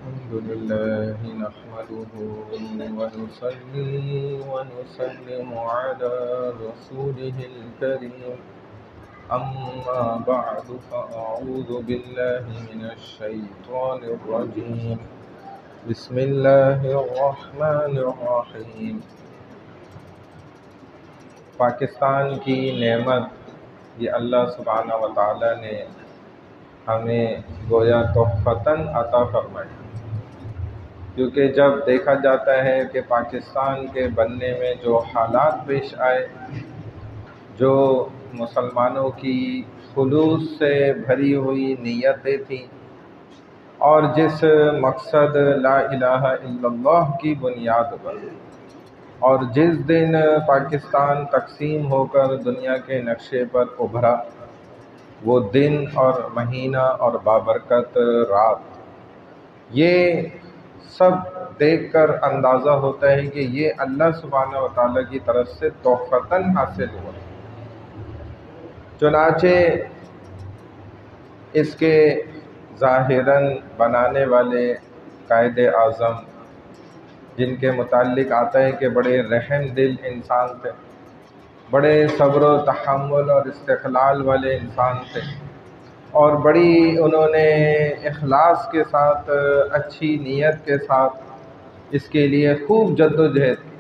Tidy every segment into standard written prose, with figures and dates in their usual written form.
الحمد لله نحمده ونصلي ونسلم على رسوله الكريم أما بعد فأعوذ بالله من الشيطان الرجيم بسم الله الرحمن الرحيم پاکستان کی نعمت یہ اللہ سبحانہ و تعالی نے ہمیں گویا تحفتاً عطا فرمائی، کیونکہ جب دیکھا جاتا ہے کہ پاکستان کے بننے میں جو حالات پیش آئے، جو مسلمانوں کی خلوص سے بھری ہوئی نیتیں تھیں اور جس مقصد لا الہ الا اللہ کی بنیاد پر اور جس دن پاکستان تقسیم ہو کر دنیا کے نقشے پر ابھرا، وہ دن اور مہینہ اور بابرکت رات، یہ سب دیکھ کر اندازہ ہوتا ہے کہ یہ اللہ سبحانہ و تعالیٰ کی طرف سے تحفتاً حاصل ہوا۔ چنانچہ اس کے ظاہراً بنانے والے قائد اعظم، جن کے متعلق آتا ہے کہ بڑے رحم دل انسان تھے، بڑے صبر و تحمل اور استقلال والے انسان تھے، اور بڑی انہوں نے اخلاص کے ساتھ، اچھی نیت کے ساتھ اس کے لیے خوب جدوجہد کی،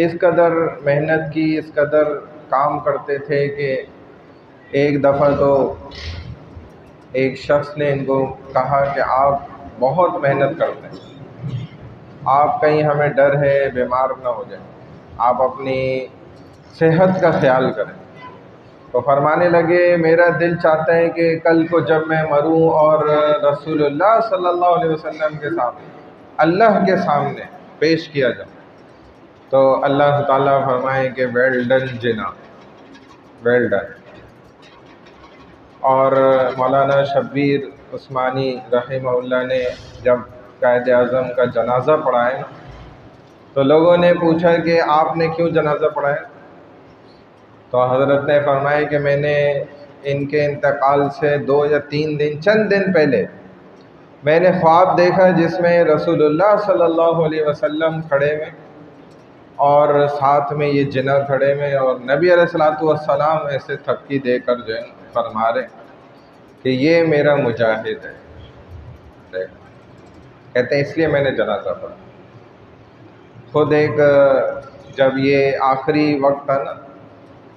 اس قدر محنت کی، اس قدر کام کرتے تھے کہ ایک دفعہ تو ایک شخص نے ان کو کہا کہ آپ بہت محنت کرتے ہیں، آپ کہیں ہمیں ڈر ہے بیمار نہ ہو جائیں، آپ اپنی صحت کا خیال کریں۔ تو فرمانے لگے میرا دل چاہتا ہے کہ کل کو جب میں مروں اور رسول اللہ صلی اللہ علیہ وسلم کے سامنے، اللہ کے سامنے پیش کیا جائے تو اللہ تعالیٰ فرمائے کہ ویل ڈن جناب، ویل ڈن۔ اور مولانا شبیر عثمانی رحمہ اللہ نے جب قائد اعظم کا جنازہ پڑھایا تو لوگوں نے پوچھا کہ آپ نے کیوں جنازہ پڑھایا؟ تو حضرت نے فرمایا کہ میں نے ان کے انتقال سے 2 یا 3 دن، چند دن پہلے میں نے خواب دیکھا جس میں رسول اللہ صلی اللہ علیہ وسلم کھڑے ہوئے اور ساتھ میں یہ جنہ کھڑے ہوئے، اور نبی علیہ الصلوۃ والسلام ایسے تھپکی دے کر جو ہے فرما رہے کہ یہ میرا مجاہد ہے۔ کہتے ہیں اس لیے میں نے جنازہ پڑھا۔ خود ایک جب یہ آخری وقت تھا نا،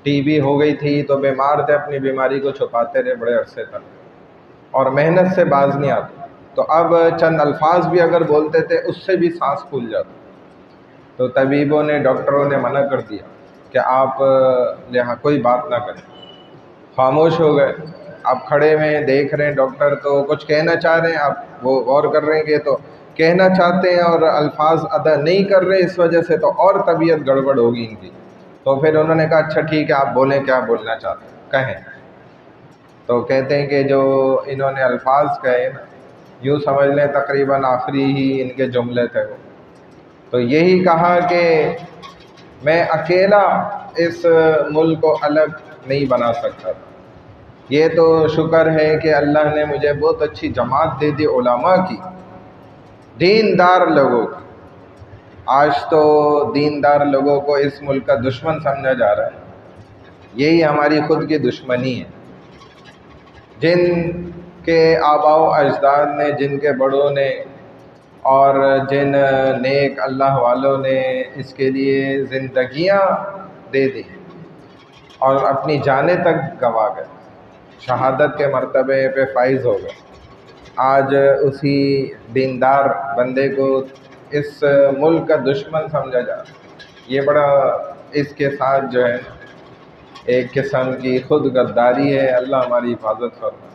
ٹی بی ہو گئی تھی تو بیمار تھے، اپنی بیماری کو چھپاتے رہے بڑے عرصے تک اور محنت سے باز نہیں آتے، تو اب چند الفاظ بھی اگر بولتے تھے اس سے بھی سانس پھول جاتا، تو طبیبوں نے، ڈاکٹروں نے منع کر دیا کہ آپ یہاں کوئی بات نہ کریں، خاموش ہو گئے۔ آپ کھڑے ہوئے دیکھ رہے ہیں ڈاکٹر تو کچھ کہنا چاہ رہے ہیں، آپ وہ غور کر رہے ہیں کہ تو کہنا چاہتے ہیں اور الفاظ ادا نہیں کر رہے، اس وجہ سے تو اور طبیعت گڑبڑ ہوگی ان کی۔ تو پھر انہوں نے کہا اچھا ٹھیک ہے آپ بولیں، کیا بولنا چاہتے ہیں کہیں۔ تو کہتے ہیں کہ جو انہوں نے الفاظ کہے نا، یوں سمجھ لیں تقریباً آخری ہی ان کے جملے تھے وہ، تو یہی کہا کہ میں اکیلا اس ملک کو الگ نہیں بنا سکتا، یہ تو شکر ہے کہ اللہ نے مجھے بہت اچھی جماعت دے دی علماء کی، دیندار لوگوں کی۔ آج تو دیندار لوگوں کو اس ملک کا دشمن سمجھا جا رہا ہے، یہی ہماری خود کی دشمنی ہے۔ جن کے آباء و اجداد نے، جن کے بڑوں نے اور جن نیک اللہ والوں نے اس کے لیے زندگیاں دے دی اور اپنی جانیں تک گنوا گئے، شہادت کے مرتبے پہ فائز ہو گئے، آج اسی دیندار بندے کو اس ملک کا دشمن سمجھا جا رہا ہے۔ یہ بڑا اس کے ساتھ جو ہے ایک قسم کی خود غداری ہے، اللہ ہماری حفاظت فرمائے۔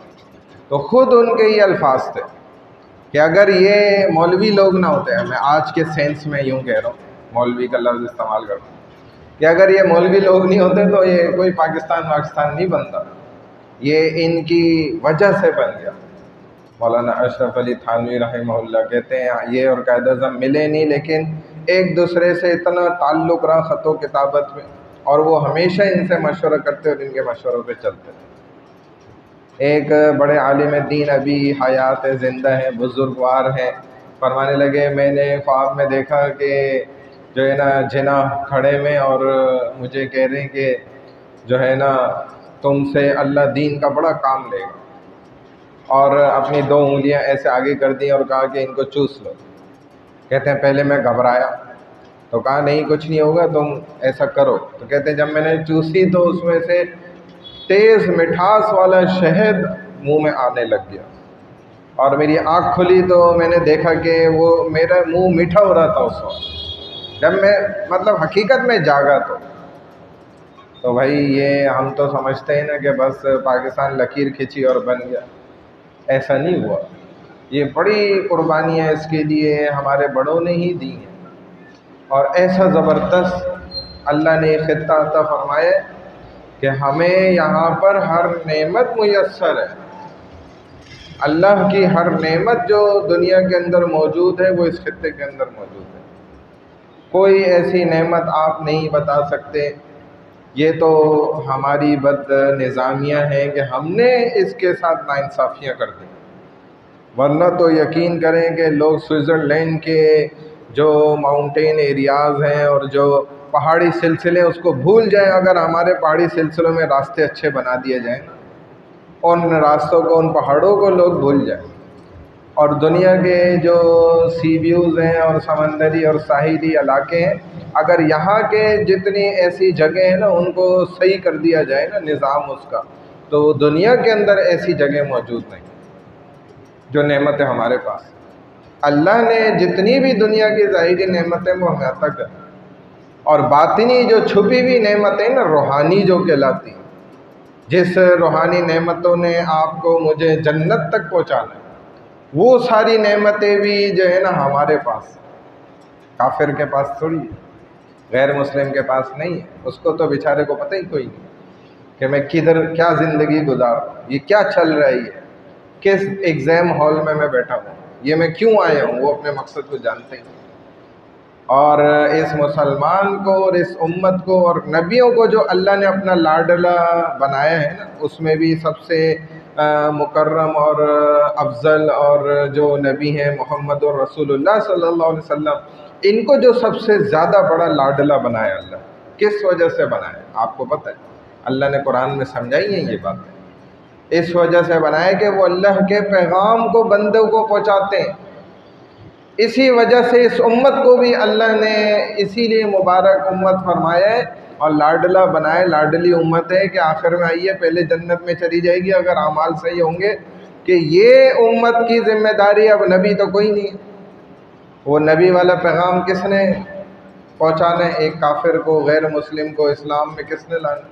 تو خود ان کے یہ الفاظ تھے کہ اگر یہ مولوی لوگ نہ ہوتے ہیں، میں آج کے سینس میں یوں کہہ رہا ہوں، مولوی کا لفظ استعمال کرتا ہوں، کہ اگر یہ مولوی لوگ نہیں ہوتے تو یہ کوئی پاکستان نہیں بنتا، یہ ان کی وجہ سے بن گیا۔ مولانا اشرف علی تھانوی رحمہ اللہ کہتے ہیں یہ اور قائد اعظم ملے نہیں، لیکن ایک دوسرے سے اتنا تعلق رہا خط و کتابت میں، اور وہ ہمیشہ ان سے مشورہ کرتے اور ان کے مشوروں پہ چلتے تھے۔ ایک بڑے عالم دین ابھی حیات زندہ ہیں، بزرگوار ہیں، فرمانے لگے میں نے خواب میں دیکھا کہ جو ہے نا جناح کھڑے میں اور مجھے کہہ رہے ہیں کہ جو ہے نا تم سے اللہ دین کا بڑا کام لے گا، اور اپنی 2 انگلیاں ایسے آگے کر دیں اور کہا کہ ان کو چوس لو۔ کہتے ہیں پہلے میں گھبرایا تو کہا نہیں کچھ نہیں ہوگا، تم ایسا کرو۔ تو کہتے ہیں جب میں نے چوسی تو اس میں سے تیز مٹھاس والا شہد منہ میں آنے لگ گیا، اور میری آنکھ کھلی تو میں نے دیکھا کہ وہ میرا منہ میٹھا ہو رہا تھا اس وقت، جب میں مطلب حقیقت میں جاگا تو بھائی یہ ہم تو سمجھتے ہیں نا کہ بس پاکستان لکیر کھینچی اور بن گیا، ایسا نہیں ہوا۔ یہ بڑی قربانیاں اس کے لیے ہمارے بڑوں نے ہی دی ہیں، اور ایسا زبردست اللہ نے خطہ عطا فرمایا کہ ہمیں یہاں پر ہر نعمت میسر ہے۔ اللہ کی ہر نعمت جو دنیا کے اندر موجود ہے وہ اس خطے کے اندر موجود ہے۔ کوئی ایسی نعمت آپ نہیں بتا سکتے۔ یہ تو ہماری بد نظامیہ ہیں کہ ہم نے اس کے ساتھ ناانصافیاں کر دیں، ورنہ تو یقین کریں کہ لوگ سوئٹزرلینڈ کے جو ماؤنٹین ایریاز ہیں اور جو پہاڑی سلسلے اس کو بھول جائیں۔ اگر ہمارے پہاڑی سلسلوں میں راستے اچھے بنا دیے جائیں، ان راستوں کو، ان پہاڑوں کو لوگ بھول جائیں، اور دنیا کے جو سی ویوز ہیں اور سمندری اور ساحلی علاقے ہیں، اگر یہاں کے جتنی ایسی جگہ ہیں نا ان کو صحیح کر دیا جائے نا نظام اس کا، تو دنیا کے اندر ایسی جگہ موجود نہیں جو نعمتیں ہمارے پاس۔ اللہ نے جتنی بھی دنیا کی ظاہری نعمتیں وہ ہمیں عطا کر، اور باطنی جو چھپی ہوئی نعمتیں نا روحانی جو کہلاتی، جس روحانی نعمتوں نے آپ کو مجھے جنت تک پہنچانا ہے، وہ ساری نعمتیں بھی جو ہے نا ہمارے پاس، کافر کے پاس تھوڑی ہے، غیر مسلم کے پاس نہیں ہے۔ اس کو تو بیچارے کو پتہ ہی کوئی نہیں کہ میں کدھر کیا زندگی گزار رہا ہوں، یہ کیا چل رہی ہے، کس ایگزام ہال میں بیٹھا ہوں، یہ میں کیوں آیا ہوں، وہ اپنے مقصد کو جانتے ہیں۔ اور اس مسلمان کو اور اس امت کو اور نبیوں کو جو اللہ نے اپنا لاڈلا بنایا ہے نا، اس میں بھی سب سے مکرم اور افضل اور جو نبی ہیں محمد الرسول اللہ صلی اللہ علیہ وسلم، ان کو جو سب سے زیادہ بڑا لاڈلا بنایا اللہ، کس وجہ سے بنایا آپ کو پتہ ہے؟ اللہ نے قرآن میں سمجھائی ہیں یہ باتیں۔ اس وجہ سے بنایا کہ وہ اللہ کے پیغام کو بندوں کو پہنچاتے ہیں۔ اسی وجہ سے اس امت کو بھی اللہ نے اسی لیے مبارک امت فرمایا ہے اور لاڈلا بنائے، لاڈلی امت ہے کہ آخر میں آئیے پہلے جنت میں چلی جائے گی اگر اعمال صحیح ہوں گے، کہ یہ امت کی ذمہ داری، اب نبی تو کوئی نہیں، وہ نبی والا پیغام کس نے پہنچانا ہے؟ ایک کافر کو، غیر مسلم کو اسلام میں کس نے لانا؟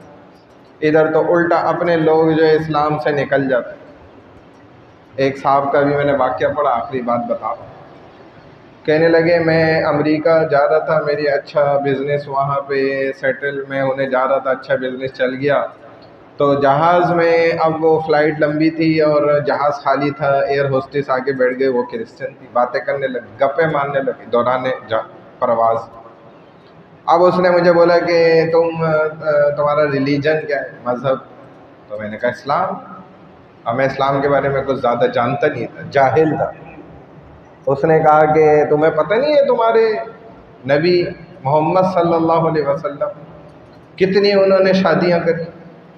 ادھر تو الٹا اپنے لوگ جو اسلام سے نکل جاتے ہیں۔ ایک صاحب کا بھی میں نے واقعہ پڑھا، آخری بات بتا رہا ہوں۔ کہنے لگے میں امریکہ جا رہا تھا، میری اچھا بزنس وہاں پہ سیٹل میں ہونے جا رہا تھا، اچھا بزنس چل گیا، تو جہاز میں اب وہ فلائٹ لمبی تھی اور جہاز خالی تھا، ایئر ہوسٹس آگے بیٹھ گئے، وہ کرسچن تھی، باتیں کرنے لگی، گپیں مارنے لگی دوران پرواز۔ اب اس نے مجھے بولا کہ تمہارا ریلیجن کیا ہے، مذہب؟ تو میں نے کہا اسلام۔ اب میں اسلام کے بارے میں کچھ زیادہ جانتا نہیں تھا، جاہل تھا۔ اس نے کہا کہ تمہیں پتہ نہیں ہے تمہارے نبی محمد صلی اللہ علیہ وسلم کتنی انہوں نے شادیاں کری،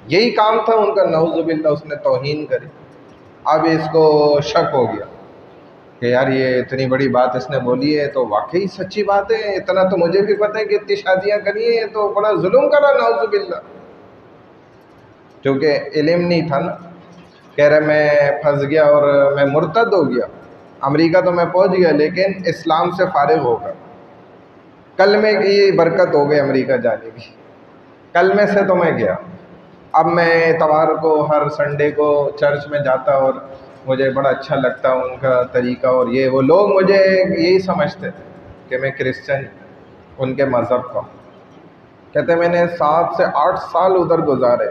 یہی کام تھا ان کا، نعوذ باللہ اس نے توہین کری۔ اب اس کو شک ہو گیا کہ یار یہ اتنی بڑی بات اس نے بولی ہے تو واقعی سچی بات ہے، اتنا تو مجھے بھی پتہ ہے کہ اتنی شادیاں کری ہیں تو بڑا ظلم کرا، نعوذ باللہ۔ کیونکہ علم نہیں تھا نا، کہہ رہے میں پھنس گیا اور میں مرتد ہو گیا، امریکہ تو میں پہنچ گیا لیکن اسلام سے فارغ ہو کر، کلمے کی برکت ہو گئی امریکہ جانے کی، کلمے سے تو میں گیا۔ اب میں اتوار کو ہر سنڈے کو چرچ میں جاتا اور مجھے بڑا اچھا لگتا ان کا طریقہ، اور یہ وہ لوگ مجھے یہی سمجھتے تھے کہ میں کرسچن ان کے مذہب کا۔ کہتے میں نے 7 سے 8 سال ادھر گزارے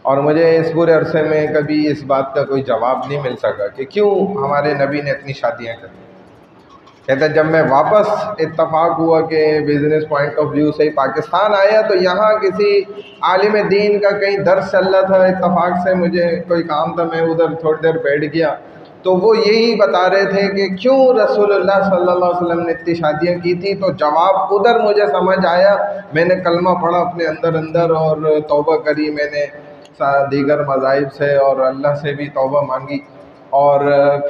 اور مجھے اس پورے عرصے میں کبھی اس بات کا کوئی جواب نہیں مل سکا کہ کیوں ہمارے نبی نے اتنی شادیاں کری۔ کہتے جب میں واپس اتفاق ہوا کہ بزنس پوائنٹ آف ویو سے ہی پاکستان آیا تو یہاں کسی عالم دین کا کہیں درس چل رہا تھا، اتفاق سے مجھے کوئی کام تھا، میں ادھر تھوڑی دیر بیٹھ گیا تو وہ یہی بتا رہے تھے کہ کیوں رسول اللہ صلی اللہ علیہ وسلم نے اتنی شادیاں کی تھیں. تو جواب ادھر مجھے سمجھ آیا. میں نے کلمہ پڑھا اپنے اندر اور توبہ کری میں نے دیگر مذاہب سے اور اللہ سے بھی توبہ مانگی. اور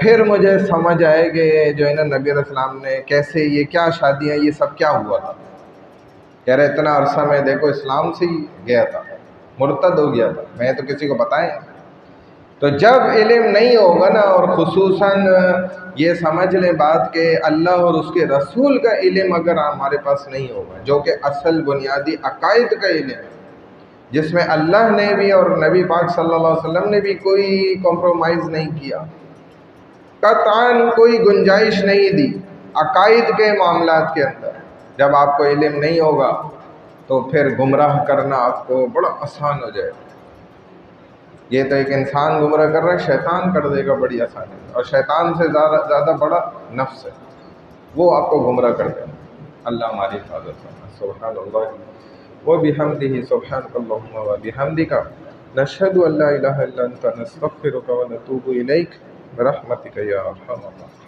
پھر مجھے سمجھ آئے کہ جو ہے نا نبی علیہ السلام نے کیسے یہ کیا شادیاں یہ سب کیا ہوا تھا. کہہ رہے اتنا عرصہ میں دیکھو اسلام سے ہی گیا تھا, مرتد ہو گیا تھا, میں تو کسی کو بتائیں. تو جب علم نہیں ہوگا نا, اور خصوصاً یہ سمجھ لیں بات کہ اللہ اور اس کے رسول کا علم اگر ہمارے پاس نہیں ہوگا, جو کہ اصل بنیادی عقائد کا علم ہے, جس میں اللہ نے بھی اور نبی پاک صلی اللہ علیہ وسلم نے بھی کوئی کمپرومائز نہیں کیا, قطعاً کوئی گنجائش نہیں دی عقائد کے معاملات کے اندر. جب آپ کو علم نہیں ہوگا تو پھر گمراہ کرنا آپ کو بڑا آسان ہو جائے گا. یہ تو ایک انسان گمراہ کر رہا ہے, شیطان کر دے گا بڑی آسانی سے, اور شیطان سے زیادہ بڑا نفس ہے, وہ آپ کو گمراہ کر دے گا. اللہ ہماری حفاظت کرنا. سبحان اللہ و بحمدہ, سبحانک اللہم و بحمدک, نشہد ان لا الہ الا انت, نستغفرک و نتوب الیک برحمتک یا ارحم الراحمین.